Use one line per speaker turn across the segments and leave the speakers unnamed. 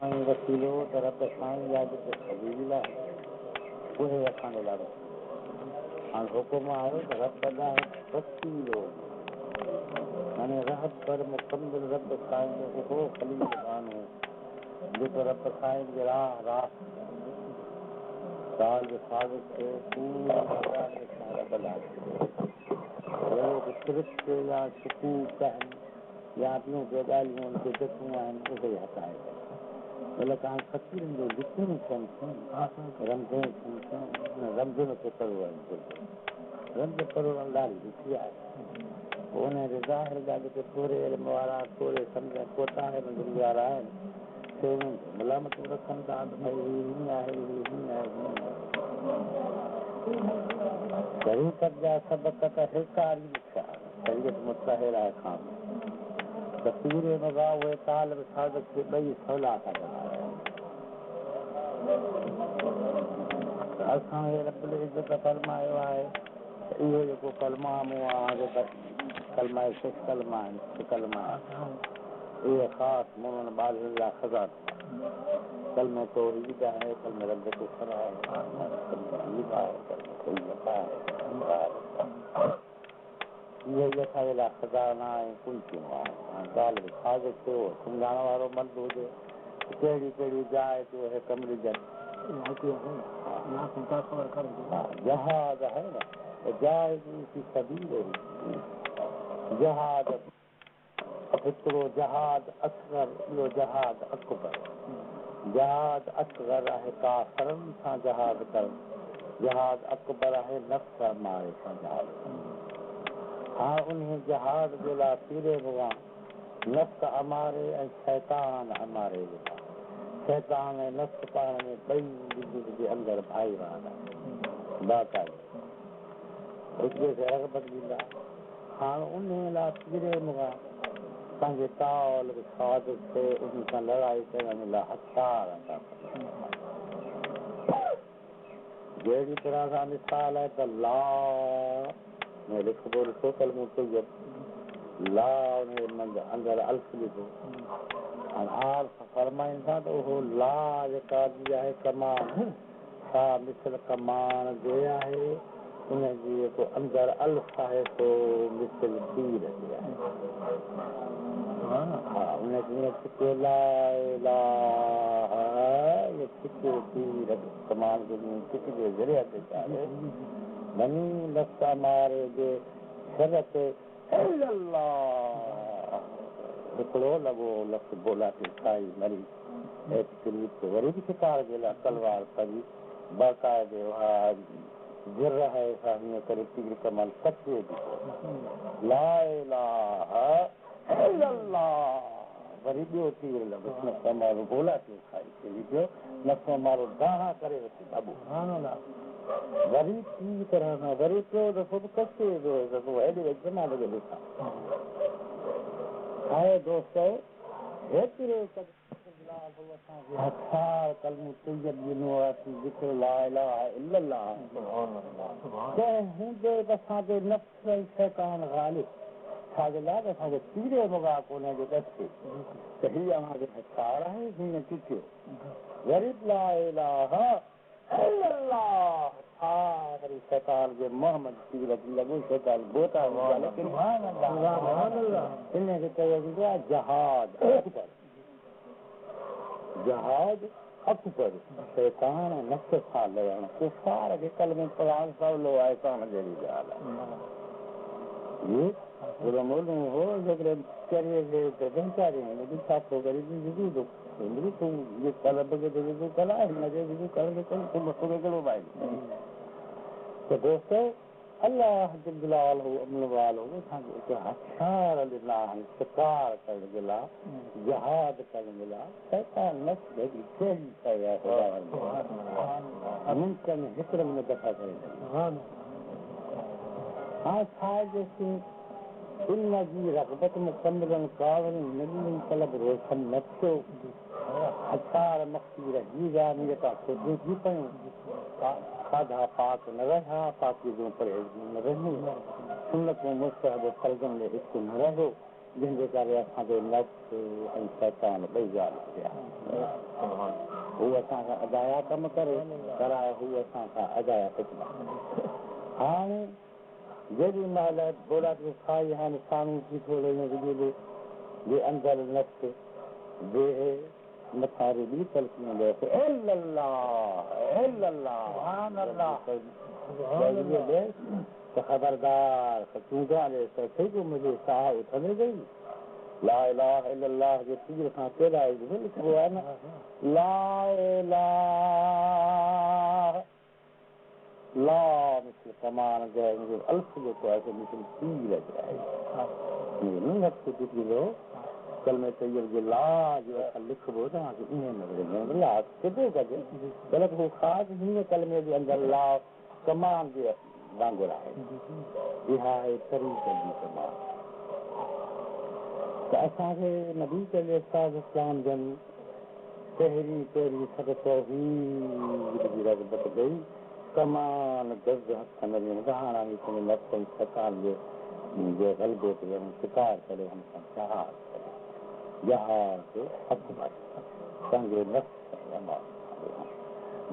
वसीलो त रब साईं जा जेके हबीब उहे असांजे लाइ हाणे हुकुम आयो त रब ॾांहुं वसीलो यानी रहत पर मुकम्मिल रब साईं जो उहो ख़लील माण्हू जेको रब साईं जे राह साल जो साबित थियो पूरी रब लाइ सिर्फ़ या शकूक आहिनि या ॿियूं ॿियूं ॻाल्हियूं उनखे जेकियूं आहिनि उहे हटाए भले तव्हां फ़क़ीरनि जो लिखियूं थियनि थियूं रमज़न थियनि थियूं रमज़न खे करो रमज़ करो ॾाढी ॾुखी आहे पोइ उन जे ज़ाहिर जा जेके थोरे इल्म वारा थोरे सम्झ कोता नंढड़ी वारा आहिनि से उन्हनि खे मलामतूं रखनि था त भई हीअं आहे हीअं आहे शरीक़त जा सबक़ त हिकारी लिखिया शरीयत मुतहिरा खां त पूरे मज़ा उहे तालिब साबित खे ॿई सवला था ॻाल्हाइनि असांखे रब इज़त फरमायो आहे त इहो जेको कलमा मूं कलमा सिख कलमा आहिनि कलमा इहे ख़ासि मोहन ॿारनि लाइ ख़ज़ा कलमे तौहीद आहे कलमे रब जो फरा आहे इहे असांजे लाइ ख़ज़ाना ऐं कुंचियूं आहे ॻाल्हि बि साबित थियो सम्झाइण वारो मर्द हुजे कहिड़ी कहिड़ी जाइ ते उहे कमरी जहाज आहे न जाइ सभी जहाज हिकिड़ो जहाज असगर ॿियो जहाज अकबर जहाज असगर आहे काफ़रनि सां जहाज करणु जहाज अकबर आहे नफ़्स मारे सां जहाज हा उन जहाज जे लाइ पीरे भॻवान नफ़्स अमारे ऐं शैतान अमारे जे लाइ शैतान ऐं नफ़्स पाण में ॿई जे अंदरि भाई वारा बाक़ाइदा हिक ॿिए खे रग़बत ॾींदा हाणे उन लाइ पीरे भॻवान पंहिंजे ताल साबित थिए उन सां लड़ाई करण लाइ हथियार था जहिड़ी तरह सां मिसाल आहे त ला में लिखबो ॾिठो कलमो ला उन अंदरि अल्फ लिखो हाल फरमाइनि था त उहो ला जेका आहे कमान छा मिसल कमान जे आहे उनजी जेको अंदरि अल्फ आहे सो मिसल तीर जे आहे हा उनजी छिके छिके तीर कमान जो छिक जे ज़रिए ते चाहे वञी लफ़्ज़ मारे जे सर ते हिकिड़ो लॻो लफ़्ज़ बोला ते खाई मरी वरी बि शिकार जे लाइ तलवार खणी बाक़ाइदे गिर आहे हीअं करे तीर कमल सचे ला इलाहा इल्लल्लाह वरी ॿियो तीर लॻो मारो गोला ते खाई चली पियो लफ़्ज़ मारो दाहा करे रखी बाबू वरी टी तरह सां वरी टियों दफ़ो बि कचे हेॾे जमा लॻे ॾिसां आहे दोस्तो हेतिरो हथियार कलमो तैयब ॾिनो आहे जेको ला इलाहा इल्लल्लाह कंहिं हूंदे बि असांजे नफ़्स ऐं शैतान ग़ालिब छाजे लाइ त असांखे पीरे वॻा कोन्हे जो ॾसे त हीअ असांजो हथियार आहे हीअं चिटियो वरी ला इलाहा इल्लल्लाह वरी शैतान जे मोहम्मद तीर लॻो शैतान गोता इनखे चयो वेंदो आहे जहाज जहाज अकबर शैतान नफ़्स सां लड़णु कुफ़ार खे कलमे पढ़णु सवलो आहे कान जहिड़ी ॻाल्हि आहे हो जेकॾहिं चरे ते वीचारियूं छा थो करे तलब खे विझूं कला हिनखे विझूं करण कहिड़ो भाई त दोस्तो अलाह जलाल हो अमल वाल हो असांखे हिकु हथियार ॾिना आहिनि शिकार करण जे लाइ जहाद करण जे लाइ शैतान नफ़्स हेॾी कहिड़ी शइ आहे मुमकिन हिकिड़े में दफ़ा करे हा छा जेसीं इन जी रग़बत मुकम्मल कावड़ नदी तलब रोशन न थियो हथियार मक़सूर जी विया जेका खुदियूं थी पियूं खाधा पाक न रहिया पाकीज़ूं परहेज़ न रहियूं सुन्नतूं मुस्तहब फर्ज़नि में हिकु न रहियो जंहिंजे करे असांजो नफ़्स ऐं शैतान ॿई ॻाल्हि थिया हू असां खां अजाया कम करे कराए हू असां खां अजाया ख़िदमत। हाणे जेॾी महिल बोला खे खाई हाणे साम्हूं थी थो लहे विझे जे अंदरि नफ़्स वेहे मथारे ॿी तलकी वेठे त ख़बरदार तूं ॻाल्हि त थिए जो मुंहिंजे साह उथंदे गई ला इलाहा इल्लल्लाह जे तीर खां केॾा लिखिबो आहे न ला इलाहा ला मिसल कमान जाए मुंहिंजो अल्फ जेको आहे मिसल तीर आहे नफ़्स टुटी वियो कलमे तैयब जो ला जो असां लिखिबो तव्हांखे ईअं न ला केतिरो कजे ग़लति हू ख़ासि हीअं कलमे जे अंदरि ला कमान जे वांगुरु आहे इहा आहे तरीक़े जी कमान त असांखे नबी इस्लाम जन पहिरीं सद तौहीद जी रग़बत ॾेई कमान गज़ हथनि में हाणे पंहिंजे नफ़्स शैतान जे ग़लबे ते शिकार करे हुन सां जहाद अकबर पंहिंजे नफ़्स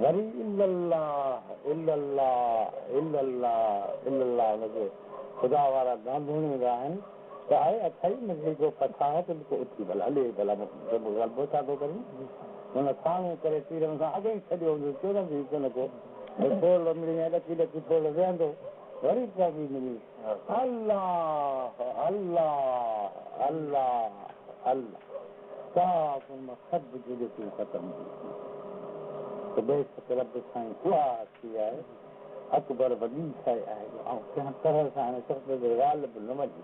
वरी इल्लल्लाह इल्लल्लाह इल्लल्लाह इल्लल्लाह हुनखे ख़ुदा वारा गांधूं वेंदा आहिनि त आहे अथई मुंहिंजे जो पछाड़ त मूंखे उथी भला हले भला ग़लबो छा थो करे हुन साम्हूं करे तीरनि सां अॻे ई छॾियो हूंदो चोॾहं बि हिकु न को थोरो मिली ऐं ॾकी ॾकी थोरो वेहंदो वरी बि मिली अल्लाह अल्लाह अल्लाह अल्लाह सभु जेके ख़तमु त बेशक रब साईं उहा थी आहे अकबर वॾी शइ आहे ऐं कंहिं तरह सां हाणे सभु ॻाल्हि बि न वञी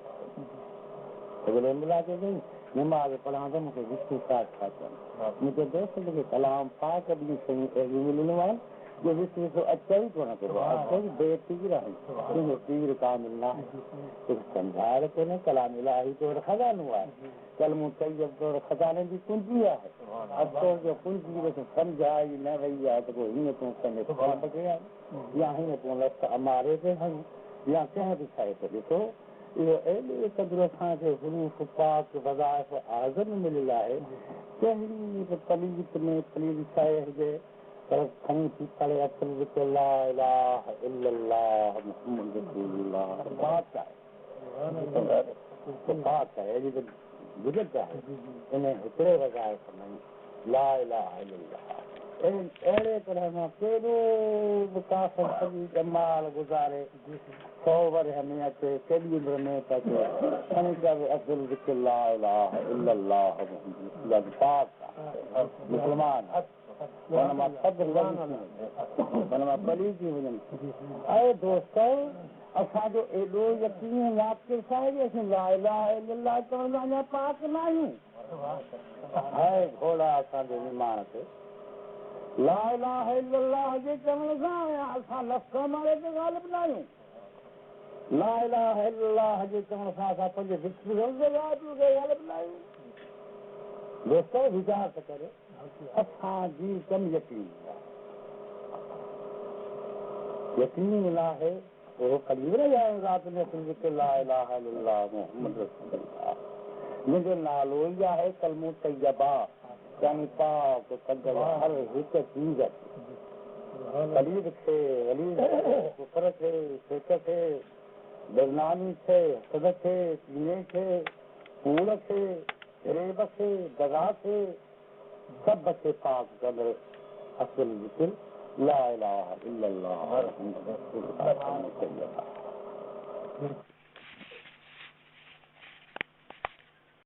अॻिले मिला के भई निमाज़ पढ़ां त मूंखे विष्णु पाक था चवनि मुंहिंजे दोस्त खे कलाम पाक ॿियूं शयूं अहिड़ियूं मिलंदियूं आहिनि जो विष्णु खे अचे ई कोन थो अचे बेतीर आहे तुंहिंजो तीर कामिल न आहे तोखे सम्झाए कोन्हे कलाम इलाही तोड़ खज़ानो आहे कलमूं तैयब तोड़ खज़ाने जी कुंजी आहे अफ़सोस जो कुंजी सम्झाई न वई आहे त पोइ हीअं तूं कंदे ख़बर आहे या हीअं तूं लफ़्ज़ अमारे ते हणी या कंहिं बि शइ ते ॾिसो इहो एॾे क़दुरु असांखे हुरूफ़ पाक वज़ाइफ़ आज़म मिलियल आहे कहिड़ी बि पलीत में पलीत शइ हुजे पर खणी थी पढ़े असल जेको ला इलाहा इल्लल्लाह मुहम्मद रसूलुल्लाह पाक आहे पाक आहे अहिड़ी त बुज़ुर्ग आहे इन हिकिड़े वज़ाइफ़ में ला इलाहा इल्लल्लाह अहिड़े तरह सां केॾो बि काफ़िर सॼी ॼमाल गुज़ारे 100 वरह में अचे केॾी उमिरि में त अचे खणी करे असल जेको ला इलाहा इल्लल्लाह मुहम्मद पाक आहे मुस्लमान हुन मां पली थी वञनि अरे दोस्तो असांजो एॾो यकीन नाक़िस आहे कि असीं ला इलाहा इल्लल्लाह चवंदा अञा पाक न आहियूं आहे घोड़ा असांजे ईमान ते ला इलाहा इल्लल्लाह जे चवण सां असां लफ़्ज़ मारे ते ग़ालिब न आहियूं ला इलाहा इल्लल्लाह जे चवण सां असां पंहिंजे विस्वास ते ग़ालिब न आहियूं दोस्तो वीचार त करे असांजी कम यकीन न आहे उहो कॾहिं बि न राति में ज़िक्र ला इलाहा इल्लल्लाह मुहम्मद रसूलुल्लाह मुंहिंजो नालो ई आहे कलमो तैयबा यानी पाक कदर हर हिकु चीज़ ख़लीद थे वलीद थे कुफर थे शेख थे बदनामी थे हसद थे कीने थे कूड़ थे ग़रीब थे दगा थे सब से पाक कदर असल जिक्र ला इलाहा इल्लल्लाह मुहम्मद रसूलुल्लाह।